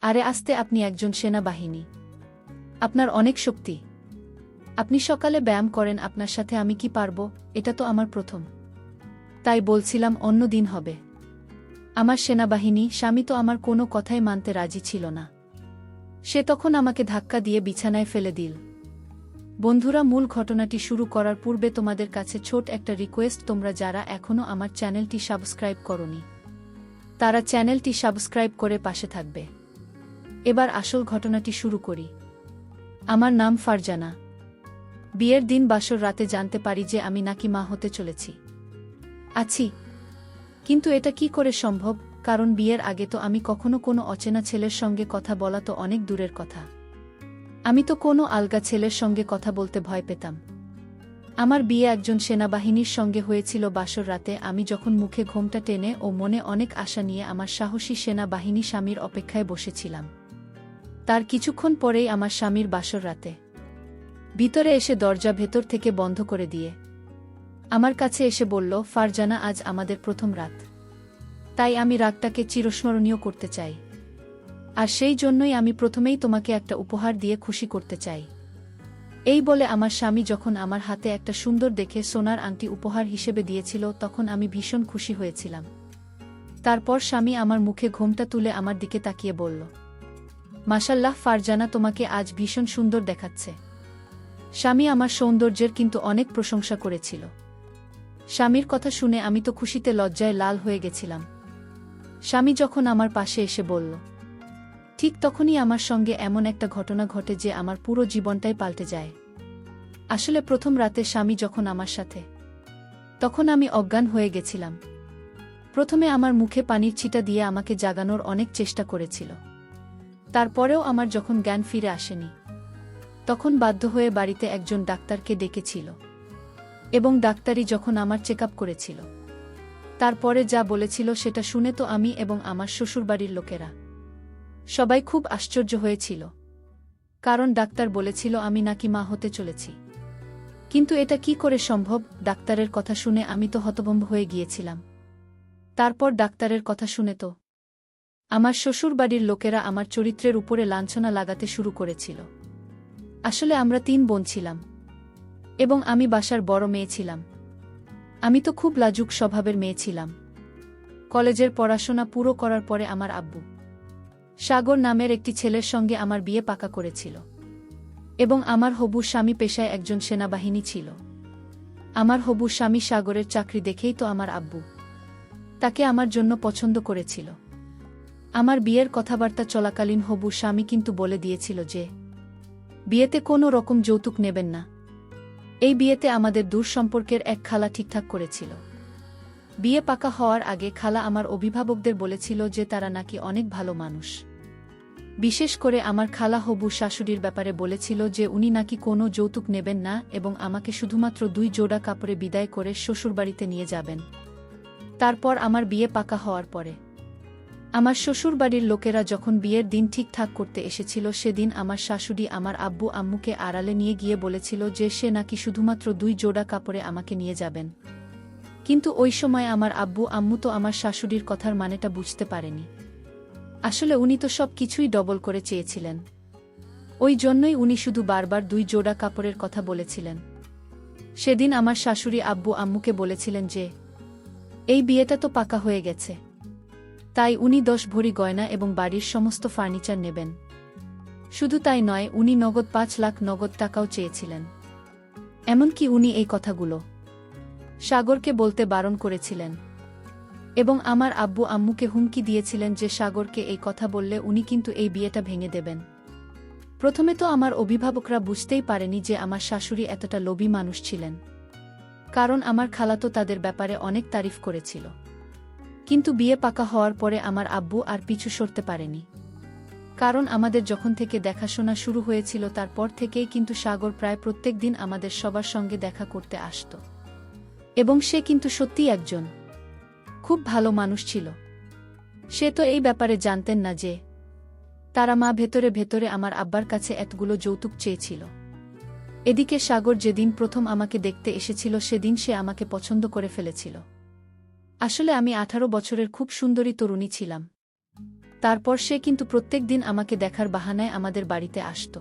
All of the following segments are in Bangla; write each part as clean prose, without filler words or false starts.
আরে আস্তে, আপনি একজন সেনাবাহিনী। আপনার অনেক শক্তি। আপনি সকালে ব্যায়াম করেন, আপনার সাথে আমি কি পারব? এটা তো আমার প্রথম। তাই বলছিলাম অন্য দিন হবে। আমার সেনাবাহিনী স্বামী তো আমার কোনো কথাই মানতে রাজি ছিল না। সে তখন আমাকে ধাক্কা দিয়ে বিছানায় ফেলে দিল। বন্ধুরা, মূল ঘটনাটি শুরু করার পূর্বে তোমাদের কাছে ছোট একটা রিকোয়েস্ট, তোমরা যারা এখনও আমার চ্যানেলটি সাবস্ক্রাইব করোনি তারা চ্যানেলটি সাবস্ক্রাইব করে পাশে থাকবে। এবার আসল ঘটনাটি শুরু করি। আমার নাম ফারজানা। বিয়ের দিন বাসর রাতে জানতে পারি যে আমি নাকি মা হতে চলেছি। কিন্তু এটা কি করে সম্ভব? কারণ বিয়ের আগে তো আমি কখনো কোনো অচেনা ছেলের সঙ্গে কথা বলা তো অনেক দূরের কথা। আমি তো কোনো আলগা ছেলের সঙ্গে কথা বলতে ভয় পেতাম। আমার বিয়ে একজন সেনাবাহিনীর সঙ্গে হয়েছিল বাসর রাতে। আমি যখন মুখে ঘোমটা টেনে ও মনে অনেক আশা নিয়ে আমার সাহসী সেনাবাহিনী স্বামীর অপেক্ষায় বসেছিলাম, তার কিছুক্ষণ পরেই আমার স্বামীর বাসর রাতে ভিতরে এসে দরজা ভেতর থেকে বন্ধ করে দিয়ে আমার কাছে এসে বলল, ফারজানা, আজ আমাদের প্রথম রাত। তাই আমি রাতটাকে চিরস্মরণীয় করতে চাই। আর সেই জন্যই আমি প্রথমেই তোমাকে একটা উপহার দিয়ে খুশি করতে চাই। এই বলে আমার স্বামী যখন আমার হাতে একটা সুন্দর দেখে সোনার আংটি উপহার হিসেবে দিয়েছিল, তখন আমি ভীষণ খুশি হয়েছিলাম। তারপর স্বামী আমার মুখে ঘোমটা তুলে আমার দিকে তাকিয়ে বলল, মাশাল্লাহ ফারজানা, তোমাকে আজ ভীষণ সুন্দর দেখাচ্ছে। স্বামী আমার সৌন্দর্যের কিন্তু অনেক প্রশংসা করেছিল। স্বামীর কথা শুনে আমি তো খুশিতে লজ্জায় লাল হয়ে গেছিলাম। স্বামী যখন আমার পাশে এসে বলল, ঠিক তখনই আমার সঙ্গে এমন একটা ঘটনা ঘটে যে আমার পুরো জীবনটাই পাল্টে যায়। আসলে প্রথম রাতে স্বামী যখন আমার সাথে, তখন আমি অজ্ঞান হয়ে গেছিলাম। প্রথমে আমার মুখে পানির ছিটা দিয়ে আমাকে জাগানোর অনেক চেষ্টা করেছিল। তারপরেও আমার যখন জ্ঞান ফিরে আসেনি, তখন বাধ্য হয়ে বাড়িতে একজন ডাক্তারকে ডেকেছিল এবং ডাক্তারই যখন আমার চেকআপ করেছিল, তারপরে যা বলেছিল সেটা শুনে তো আমি এবং আমার শ্বশুরবাড়ির লোকেরা সবাই খুব আশ্চর্য হয়েছিল। কারণ ডাক্তার বলেছিল আমি নাকি মা হতে চলেছি। কিন্তু এটা কি করে সম্ভব? ডাক্তারের কথা শুনে আমি তো হতভম্ব হয়ে গিয়েছিলাম। তারপর ডাক্তারের কথা শুনে তো আমার শ্বশুরবাড়ির লোকেরা আমার চরিত্রের উপরে লাঞ্ছনা লাগাতে শুরু করেছিল। আসলে আমরা 3 বোন ছিলাম এবং আমি বাসার বড় মেয়ে ছিলাম। আমি তো খুব লাজুক স্বভাবের মেয়ে ছিলাম। কলেজের পড়াশোনা পুরো করার পরে আমার আব্বু সাগর নামের একটি ছেলের সঙ্গে আমার বিয়ে পাকা করেছিল এবং আমার হবু স্বামী পেশায় একজন সেনাবাহিনী ছিল। আমার হবু স্বামী সাগরের চাকরি দেখেই তো আমার আব্বু তাকে আমার জন্য পছন্দ করেছিল। আমার বিয়ের কথাবার্তা চলাকালীন হবু স্বামী কিন্তু বলে দিয়েছিল যে বিয়েতে কোনো রকম যৌতুক নেবেন না। এই বিয়েতে আমাদের দূর সম্পর্কের এক খালা ঠিকঠাক করেছিল। বিয়ে পাকা হওয়ার আগে খালা আমার অভিভাবকদের বলেছিল যে তারা নাকি অনেক ভালো মানুষ। বিশেষ করে আমার খালা হবু শাশুড়ির ব্যাপারে বলেছিল যে উনি নাকি কোনো যৌতুক নেবেন না এবং আমাকে শুধুমাত্র 2 জোড়া কাপড়ে বিদায় করে শ্বশুরবাড়িতে নিয়ে যাবেন। তারপর আমার বিয়ে পাকা হওয়ার পরে আমার শ্বশুরবাড়ির লোকেরা যখন বিয়ের দিন ঠিকঠাক করতে এসেছিল, সেদিন আমার শাশুড়ি আমার আব্বু আম্মুকে আড়ালে নিয়ে গিয়ে বলেছিল যে সে নাকি শুধুমাত্র 2 জোড়া কাপড়ে আমাকে নিয়ে যাবেন। কিন্তু ওই সময় আমার আব্বু আম্মু তো আমার শাশুড়ির কথার মানেটা বুঝতে পারেনি। আসলে উনি তো সব কিছুই ডবল করে চেয়েছিলেন। ওই জন্যই উনি শুধু বারবার 2 জোড়া কাপড়ের কথা বলেছিলেন। সেদিন আমার শাশুড়ি আব্বু আম্মুকে বলেছিলেন যে এই বিয়েটা তো পাকা হয়ে গেছে, তাই উনি 10 ভরি গয়না এবং বাড়ির সমস্ত ফার্নিচার নেবেন। শুধু তাই নয়, উনি নগদ 5 লাখ নগদ টাকাও চেয়েছিলেন। এমনকি উনি এই কথাগুলো সাগরকে বলতে বারণ করেছিলেন এবং আমার আব্বু আম্মুকে হুমকি দিয়েছিলেন যে সাগরকে এই কথা বললে উনি কিন্তু এই বিয়েটা ভেঙে দেবেন। প্রথমে তো আমার অভিভাবকরা বুঝতেই পারেনি যে আমার শাশুড়ি এতটা লোভী মানুষ ছিলেন, কারণ আমার খালা তো তাদের ব্যাপারে অনেক তারিফ করেছিল। কিন্তু বিয়ে পাকা হওয়ার পরে আমার আব্বু আর পিছু সরতে পারেনি। কারণ আমাদের যখন থেকে দেখাশোনা শুরু হয়েছিল তারপর থেকেই কিন্তু সাগর প্রায় প্রত্যেক দিন আমাদের সবার সঙ্গে দেখা করতে আসত এবং সে কিন্তু সত্যিই একজন খুব ভালো মানুষ ছিল। সে তো এই ব্যাপারে জানতেন না যে তারা মা ভেতরে ভেতরে আমার আব্বার কাছে এতগুলো যৌতুক চেয়েছিল। এদিকে সাগর যেদিন প্রথম আমাকে দেখতে এসেছিল সেদিন সে আমাকে পছন্দ করে ফেলেছিল। আসলে আমি 18 বছরের খুব সুন্দরী তরুণী ছিলাম। তারপর সে কিন্তু প্রত্যেক দিন আমাকে দেখার বাহানায় আমাদের বাড়িতে আসত।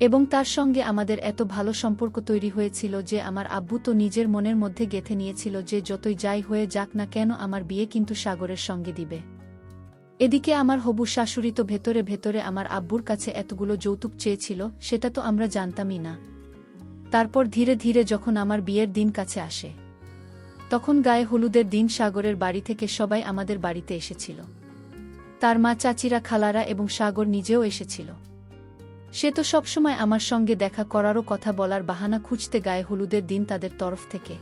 এবং তার সঙ্গে আমাদের এত ভালো সম্পর্ক তৈরি হয়েছিল যে আমার আব্বু তো নিজের মনের মধ্যে গেঁথে নিয়েছিল যে যতই যাই হয়ে যাক না কেন আমার বিয়ে কিন্তু সাগরের সঙ্গে দিবে। এদিকে আমার হবু শাশুড়ি তো ভেতরে ভেতরে আমার আব্বুর কাছে এতগুলো যৌতুক চেয়েছিল, সেটা তো আমরা জানতামই না। তারপর ধীরে ধীরে যখন আমার বিয়ের দিন কাছে আসে, তখন গায়ে হলুদের দিন সাগরের বাড়ি থেকে সবাই আমাদের বাড়িতে এসেছিল। তার মা, চাচিরা, খালারা এবং সাগর নিজেও এসেছিল। সে তো সবসময় আমার সঙ্গে দেখা করারও কথা বলার বাহানা খুঁজতে গায়ে হলুদের দিন তাদের তরফ থেকে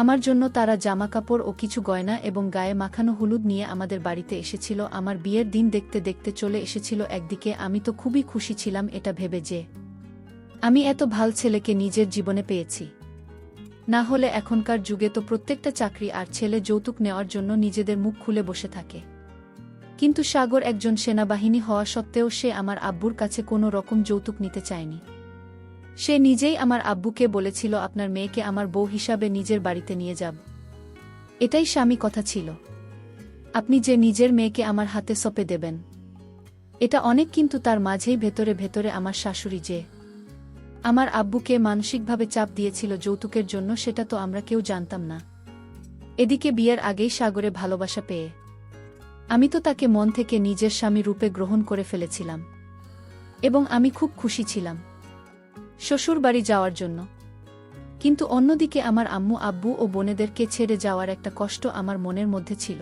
আমার জন্য তারা জামাকাপড় ও কিছু গয়না এবং গায়ে মাখানো হলুদ নিয়ে আমাদের বাড়িতে এসেছিল। আমার বিয়ের দিন দেখতে দেখতে চলে এসেছিল একদিকে। আমি তো খুবই খুশি ছিলাম এটা ভেবে যে আমি এত ভাল ছেলেকে নিজের জীবনে পেয়েছি। না হলে এখনকার যুগে তো প্রত্যেকটা চাকরি আর ছেলে যৌতুক নেওয়ার জন্য নিজেদের মুখ খুলে বসে থাকে। কিন্তু সাগর একজন সেনাবাহিনী হওয়া সত্ত্বেও সে আমার আব্বুর কাছে কোনো রকম যৌতুক নিতে চায়নি। সে নিজেই আমার আব্বুকে বলেছিল, আপনার মেয়েকে আমার বউ হিসাবে নিজের বাড়িতে নিয়ে যাব। এটাই স্বামী কথা ছিল। আপনি যে নিজের মেয়েকে আমার হাতে সঁপে দেবেন, এটা অনেক। কিন্তু তার মাঝেই ভেতরে ভেতরে আমার শাশুড়ি যে আমার আব্বুকে মানসিকভাবে চাপ দিয়েছিল যৌতুকের জন্য, সেটা তো আমরা কেউ জানতাম না। এদিকে বিয়ের আগেই সাগরে ভালোবাসা পেয়ে আমি তো তাকে মন থেকে নিজের স্বামী রূপে গ্রহণ করে ফেলেছিলাম এবং আমি খুব খুশি ছিলাম শ্বশুর বাড়ি যাওয়ার জন্য। কিন্তু অন্যদিকে আমার আম্মু, আব্বু ও বোনেদেরকে ছেড়ে যাওয়ার একটা কষ্ট আমার মনের মধ্যে ছিল।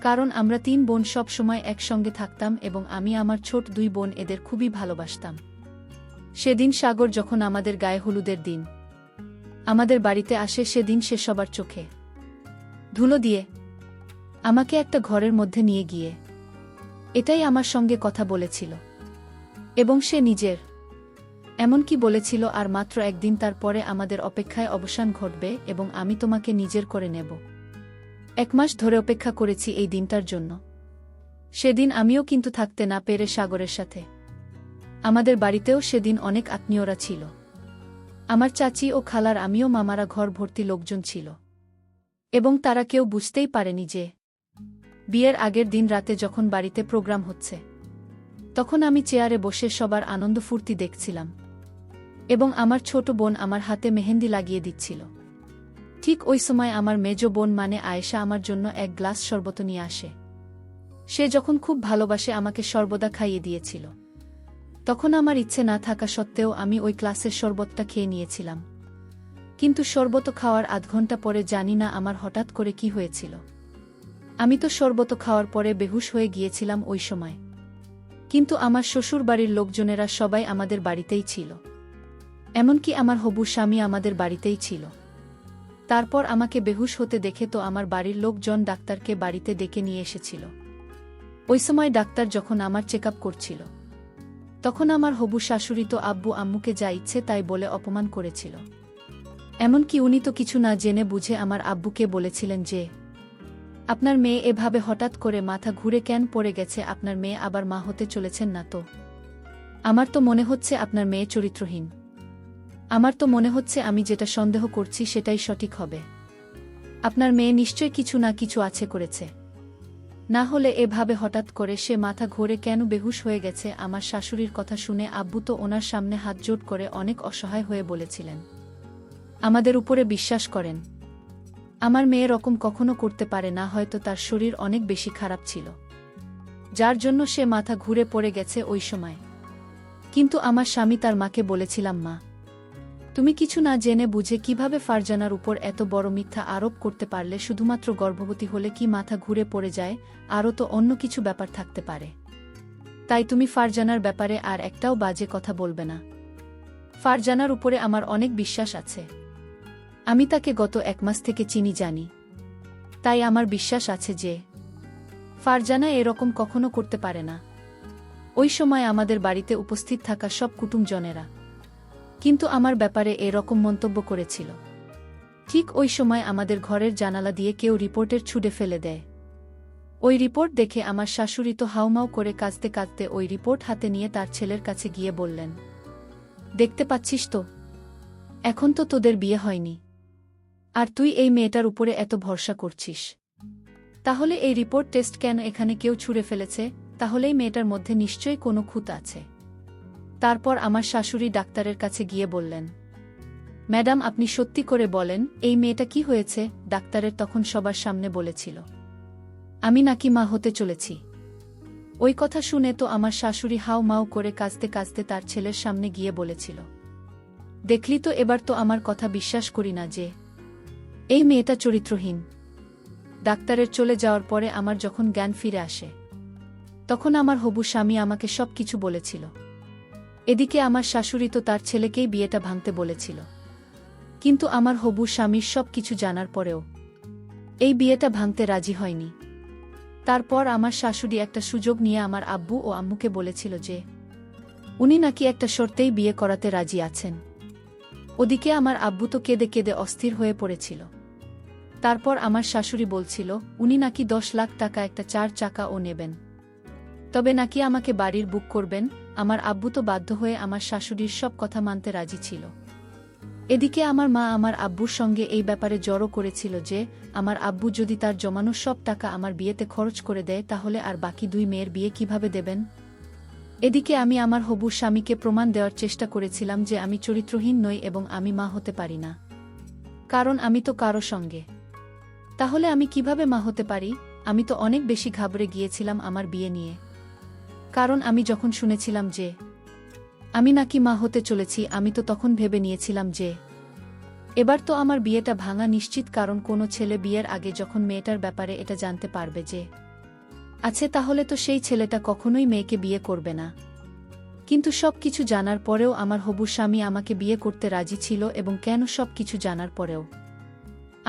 কারণ আমরা 3 বোন সব সময় একসঙ্গে থাকতাম এবং আমি আমার ছোট 2 বোন এদের খুবই ভালোবাসতাম। সেদিন সাগর যখন আমাদের গায়ে হলুদের দিন আমাদের বাড়িতে আসে, সেদিন সে সবার চোখে ধুলো দিয়ে আমাকে একটা ঘরের মধ্যে নিয়ে গিয়ে এটাই আমার সঙ্গে কথা বলেছিল এবং সে নিজের এমনকি বলেছিল, আর মাত্র একদিন তারপরে আমাদের অপেক্ষায় অবসান ঘটবে এবং আমি তোমাকে নিজের করে নেব। 1 মাস ধরে অপেক্ষা করেছি এই দিনটার জন্য। সেদিন আমিও কিন্তু থাকতে না পেরে সাগরের সাথে আমাদের বাড়িতেও সেদিন অনেক আত্মীয়রা ছিল। আমার চাচি ও খালার, আমিও, মামারা, ঘর ভর্তি লোকজন ছিল এবং তারা কেউ বুঝতেই পারেনি যে বিয়ের আগের দিন রাতে যখন বাড়িতে প্রোগ্রাম হচ্ছে, তখন আমি চেয়ারে বসে সবার আনন্দ ফুর্তি দেখছিলাম এবং আমার ছোট বোন আমার হাতে মেহেন্দি লাগিয়ে দিচ্ছিল। ঠিক ওই সময় আমার মেজ বোন মানে আয়েশা আমার জন্য 1 গ্লাস শরবত নিয়ে আসে। সে যখন খুব ভালোবাসে আমাকে সর্বদা খাইয়ে দিয়েছিল, তখন আমার ইচ্ছে না থাকা সত্ত্বেও আমি ওই গ্লাসের শরবতটা খেয়ে নিয়েছিলাম। কিন্তু শরবত খাওয়ার আধ ঘন্টা পরে জানি না আমার হঠাৎ করে কি হয়েছিল। আমি তো শরবত খাওয়ার পরে বেহুশ হয়ে গিয়েছিলাম ওই সময়। কিন্তু আমার শ্বশুর বাড়ির লোকজনেরা সবাই আমাদের বাড়িতেই ছিল, এমনকি আমার হবু স্বামী আমাদের বাড়িতেই ছিল। তারপর আমাকে বেহুশ হতে দেখে তো আমার বাড়ির লোকজন ডাক্তারকে বাড়িতে ডেকে নিয়ে এসেছিল। ওই সময় ডাক্তার যখন আমার চেকআপ করছিল, তখন আমার হবু শাশুড়ি তো আব্বু আম্মুকে যা ইচ্ছে তাই বলে অপমান করেছিল। এমনকি উনি তো কিছু না জেনে বুঝে আমার আব্বুকে বলেছিলেন যে, আপনার মেয়ে এভাবে হঠাৎ করে মাথা ঘুরে কেন পড়ে গেছে, আপনার মেয়ে আবার মা হতে চলেছেন না তো? আমার তো মনে হচ্ছে আপনার মেয়ে চরিত্রহীন। আমার তো মনে হচ্ছে আমি যেটা সন্দেহ করছি সেটাই সঠিক হবে। আপনার মেয়ে নিশ্চয় কিছু না কিছু আছে করেছে, না হলে এভাবে হঠাৎ করে সে মাথা ঘুরে কেন বেহুশ হয়ে গেছে। আমার শাশুড়ির কথা শুনে আব্বু তো ওনার সামনে হাত জোড় করে অনেক অসহায় হয়ে বলেছিলেন, আমাদের উপরে বিশ্বাস করেন, আমার মেয়ে রকম কখনো করতে পারে না, হয়তো তার শরীর অনেক বেশি খারাপ ছিল, যার জন্য সে মাথা ঘুরে পড়ে গেছে ওই সময়। কিন্তু আমার স্বামী তার মাকে বলেছিলাম, মা, তুমি কিছু না জেনে বুঝে কিভাবে ফারজানার উপর এত বড় মিথ্যা আরোপ করতে পারলে? শুধুমাত্র গর্ভবতী হলে কি মাথা ঘুরে পড়ে যায়? আরও তো অন্য কিছু ব্যাপার থাকতে পারে। তাই তুমি ফারজানার ব্যাপারে আর একটাও বাজে কথা বলবে না। ফারজানার উপরে আমার অনেক বিশ্বাস আছে। আমি তাকে গত 1 মাস থেকে চিনি, জানি। তাই আমার বিশ্বাস আছে যে ফারজানা এরকম কখনো করতে পারে না। ওই সময় আমাদের বাড়িতে উপস্থিত থাকা সব কুটুমজনেরা কিন্তু আমার ব্যাপারে এরকম মন্তব্য করেছিল। ঠিক ওই সময় আমাদের ঘরের জানালা দিয়ে কেউ রিপোর্টের ছুঁড়ে ফেলে দেয়। ওই রিপোর্ট দেখে আমার শাশুড়ি তো হাউমাউ করে কাঁদতে কাঁদতে ওই রিপোর্ট হাতে নিয়ে তার ছেলের কাছে গিয়ে বললেন, দেখতে পাচ্ছিস তো, এখন তো তোদের বিয়ে হয়নি, আর তুই এই মেয়েটার উপরে এত ভরসা করছিস। তাহলে এই রিপোর্ট টেস্ট কেন এখানে কেউ ছুঁড়ে ফেলেছে? তাহলেই মেয়েটার মধ্যে নিশ্চয়ই কোনো খুঁত আছে। তারপর আমার শাশুড়ি ডাক্তারের কাছে গিয়ে বললেন, ম্যাডাম আপনি সত্যি করে বলেন এই মেয়েটা কি হয়েছে? ডাক্তারের তখন সবার সামনে বলেছিল, আমি নাকি মা হতে চলেছি। ওই কথা শুনে তো আমার শাশুড়ি হাউ মাউ করে কাঁদতে কাঁদতে তার ছেলের সামনে গিয়ে বলেছিল, দেখলি তো, এবার তো আমার কথা বিশ্বাস করি না যে এই মেয়েটা চরিত্রহীন। ডাক্তারের চলে যাওয়ার পরে আমার যখন জ্ঞান ফিরে আসে, তখন আমার হবু স্বামী আমাকে সব কিছু বলেছিল। এদিকে আমার শাশুড়ি তো তার ছেলেকেই বিয়েটা ভাঙতে বলেছিল, কিন্তু আমার হবু স্বামীর সব কিছু জানার পরেও এই বিয়েটা ভাঙতে রাজি হয়নি। তারপর আমার শাশুড়ি একটা সুযোগ নিয়ে আমার আব্বু ও আম্মুকে বলেছিল যে উনি নাকি একটা শর্তেই বিয়ে করাতে রাজি আছেন। ওদিকে আমার আব্বু তো কেঁদে কেঁদে অস্থির হয়ে পড়েছিল। তারপর আমার শাশুড়ি বলছিল উনি নাকি 10 লাখ টাকা একটা 4 চাকা ও নেবেন, তবে নাকি আমাকে বাড়ির বুক করবেন। আমার আব্বু তো বাধ্য হয়ে আমার শাশুড়ির সব কথা মানতে রাজি ছিল। এদিকে আমার মা আমার আব্বুর সঙ্গে এই ব্যাপারে জড়ো করেছিল যে আমার আব্বু যদি তার জমানো সব টাকা আমার বিয়েতে খরচ করে দেয় তাহলে আর বাকি 2 মেয়ের বিয়ে কিভাবে দেবেন। এদিকে আমি আমার হবু স্বামীকে প্রমাণ দেওয়ার চেষ্টা করেছিলাম যে আমি চরিত্রহীন নই এবং আমি মা হতে পারি না, কারণ আমি তো কারো সঙ্গে। তাহলে আমি কিভাবে মা হতে পারি? আমি তো অনেক বেশি ঘাবড়ে গিয়েছিলাম আমার বিয়ে নিয়ে, কারণ আমি যখন শুনেছিলাম যে আমি নাকি মা হতে চলেছি, আমি তো তখন ভেবে নিয়েছিলাম যে এবার তো আমার বিয়েটা ভাঙা নিশ্চিত, কারণ কোনো ছেলে বিয়ের আগে যখন মেয়েটার ব্যাপারে এটা জানতে পারবে যে আছে, তাহলে তো সেই ছেলেটা কখনোই মেয়েকে বিয়ে করবে না। কিন্তু সব কিছু জানার পরেও আমার হবু স্বামী আমাকে বিয়ে করতে রাজি ছিল। এবং কেন সব কিছু জানার পরেও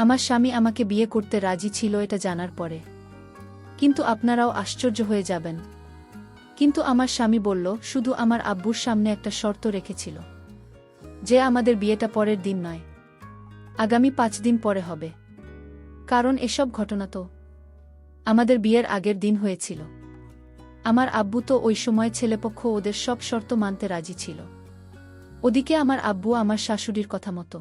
আমার স্বামী আমাকে বিয়ে করতে রাজি ছিল এটা জানার পরে কিন্তু আপনারাও আশ্চর্য হয়ে যাবেন। কিন্তু আমার স্বামী বলল শুধু আমার আব্বুর সামনে একটা শর্ত রেখেছিল যে আমাদের বিয়েটা পরের দিন নয়, আগামী 5 দিন পরে হবে, কারণ এসব ঘটনা তো আমাদের বিয়ের আগের দিন হয়েছিল। আমার আব্বু তো ওই সময় ছেলেপক্ষ ওদের সব শর্ত মানতে রাজি ছিল। ওদিকে আমার আব্বু আমার শাশুড়ির কথা মতো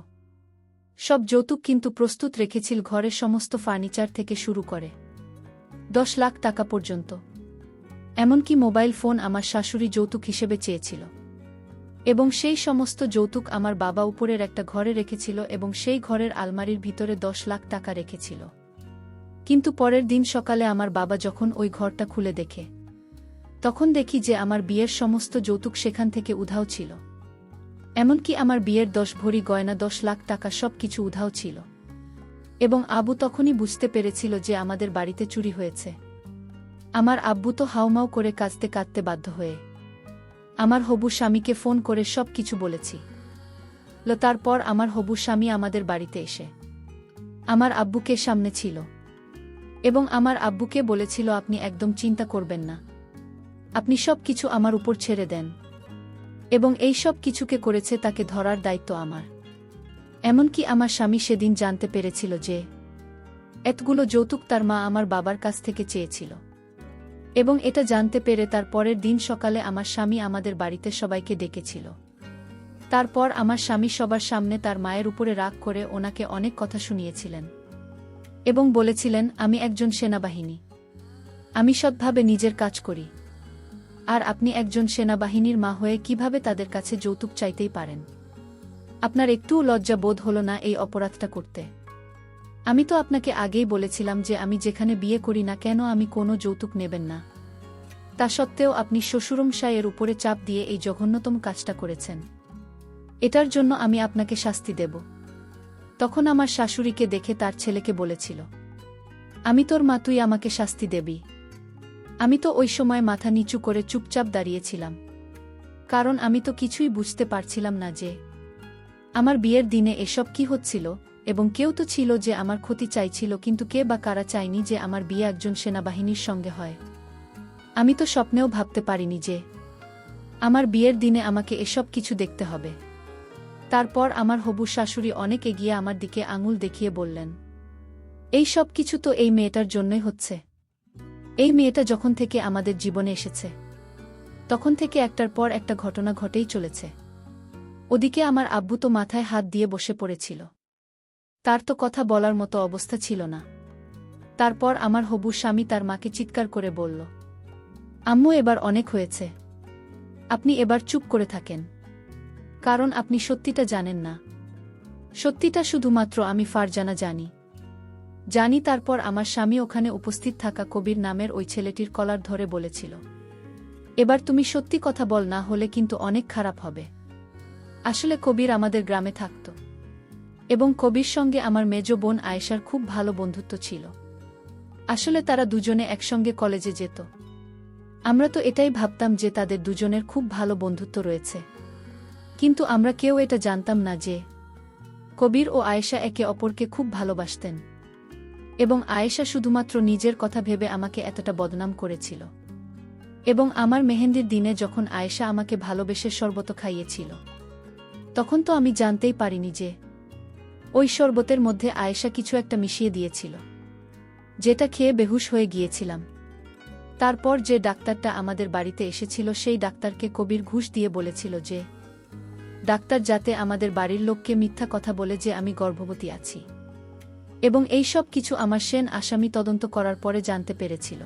সব যৌতুক কিন্তু প্রস্তুত রেখেছিল, ঘরের সমস্ত ফার্নিচার থেকে শুরু করে 10 লাখ টাকা পর্যন্ত। এমনকি মোবাইল ফোন আমার শাশুড়ি যৌতুক হিসেবে চেয়েছিল। এবং সেই সমস্ত যৌতুক আমার বাবা উপরের একটা ঘরে রেখেছিল এবং সেই ঘরের আলমারির ভিতরে 10 লাখ টাকা রেখেছিল। কিন্তু পরের দিন সকালে আমার বাবা যখন ওই ঘরটা খুলে দেখে, তখন দেখি যে আমার বিয়ের সমস্ত যৌতুক সেখান থেকে উধাও ছিল। এমনকি আমার বিয়ের 10 ভরি গয়না, 10 লাখ টাকা সব কিছু উধাও ছিল। এবং আব্বু তখনই বুঝতে পেরেছিল যে আমাদের বাড়িতে চুরি হয়েছে। আমার আব্বু তো হাউমাউ করে কাঁদতে কাঁদতে বাধ্য হয়ে আমার হবু স্বামীকে ফোন করে সব কিছু বলেছি। তারপর আমার হবু স্বামী আমাদের বাড়িতে এসে আমার আব্বুকে সামনে ছিল এবং আমার আব্বুকে বলেছিল আপনি একদম চিন্তা করবেন না, আপনি সব কিছু আমার উপর ছেড়ে দেন, এবং এই সব কিছুকে করেছে তাকে ধরার দায়িত্ব আমার। এমনকি আমার স্বামী সেদিন জানতে পেরেছিল যে এতগুলো যৌতুক তার মা আমার বাবার কাছ থেকে চেয়েছিল। এবং এটা জানতে পেরে তার পরের দিন সকালে আমার স্বামী আমাদের বাড়িতে সবাইকে ডেকেছিল। তারপর আমার স্বামী সবার সামনে তার মায়ের উপরে রাগ করে ওনাকে অনেক কথা শুনিয়েছিলেন এবং বলেছিলেন আমি একজন সেনাবাহিনী, আমি সৎভাবে নিজের কাজ করি, আর আপনি একজন সেনাবাহিনীর মা হয়ে কিভাবে তাদের কাছে যৌতুক চাইতেই পারেন? আপনার একটুও লজ্জা বোধ হলো না এই অপরাধটা করতে? আমি তো আপনাকে আগেই বলেছিলাম যে আমি যেখানে বিয়ে করি না কেন আমি কোনো যৌতুক নেবেন না। তা সত্ত্বেও আপনি শ্বশুরমশাইয়ের উপরে চাপ দিয়ে এই জঘন্যতম কাজটা করেছেন। এটার জন্য আমি আপনাকে শাস্তি দেব। তখন আমার শাশুড়িকে দেখে তার ছেলেকে বলেছিল, আমি তোর মা, তুই আমাকে শাস্তি দেবি? আমি তো ওই সময় মাথা নিচু করে চুপচাপ দাঁড়িয়েছিলাম, কারণ আমি তো কিছুই বুঝতে পারছিলাম না যে আমার বিয়ের দিনে এসব কি হচ্ছিল। এবং কেউ তো ছিল যে আমার ক্ষতি চাইছিল, কিন্তু কে বা কারা চায়নি যে আমার বিয়ে একজন সেনাবাহিনীর সঙ্গে হয়? আমি তো স্বপ্নেও ভাবতে পারিনি যে আমার বিয়ের দিনে আমাকে এসব কিছু দেখতে হবে। তারপর আমার হবু শাশুড়ি অনেক এগিয়ে আমার দিকে আঙুল দেখিয়ে বললেন, এই সব কিছু তো এই মেয়েটার জন্যই হচ্ছে। এই মেয়েটা যখন থেকে আমাদের জীবনে এসেছে তখন থেকে একটার পর একটা ঘটনা ঘটেই চলেছে। ওদিকে আমার আব্বু তো মাথায় হাত দিয়ে বসে পড়েছিল, তার তো কথা বলার মতো অবস্থা ছিল না। তারপর আমার হবু স্বামী তার মাকে চিৎকার করে বলল, আম্মু এবার অনেক হয়েছে। আপনি এবার চুপ করে থাকেন। কারণ আপনি সত্যিটা জানেন না। সত্যিটা শুধুমাত্র আমি ফারজানা জানি। তারপর আমার স্বামী ওখানে উপস্থিত থাকা কবির নামের ওই ছেলেটির কলার ধরে বলেছিল, এবার তুমি সত্যি কথা বল, না হলে কিন্তু অনেক খারাপ হবে। আসলে কবির আমাদের গ্রামে থাকত এবং কবির সঙ্গে আমার মেজ বোন আয়েশার খুব ভালো বন্ধুত্ব ছিল। আসলে তারা দুজনে একসঙ্গে কলেজে যেত। আমরা তো এটাই ভাবতাম যে তাদের দুজনের খুব ভালো বন্ধুত্ব রয়েছে, কিন্তু আমরা কেউ এটা জানতাম না যে কবির ও আয়েশা একে অপরকে খুব ভালোবাসতেন এবং আয়েশা শুধুমাত্র নিজের কথা ভেবে আমাকে এতটা বদনাম করেছিল। এবং আমার মেহেন্দির দিনে যখন আয়েশা আমাকে ভালোবেসে শরবত খাইয়েছিল, তখন তো আমি জানতেই পারিনি যে ওই শরবতের মধ্যে আয়েশা কিছু একটা মিশিয়ে দিয়েছিল, যেটা খেয়ে বেহুশ হয়ে গিয়েছিলাম। তারপর যে ডাক্তারটা আমাদের বাড়িতে এসেছিল সেই ডাক্তারকে কবির ঘুষ দিয়ে বলেছিল যে ডাক্তার যাতে আমাদের বাড়ির লোককে মিথ্যা কথা বলে যে আমি গর্ভবতী আছি, এবং এই সব কিছু আমার সেন আসামি তদন্ত করার পরে জানতে পেরেছিল।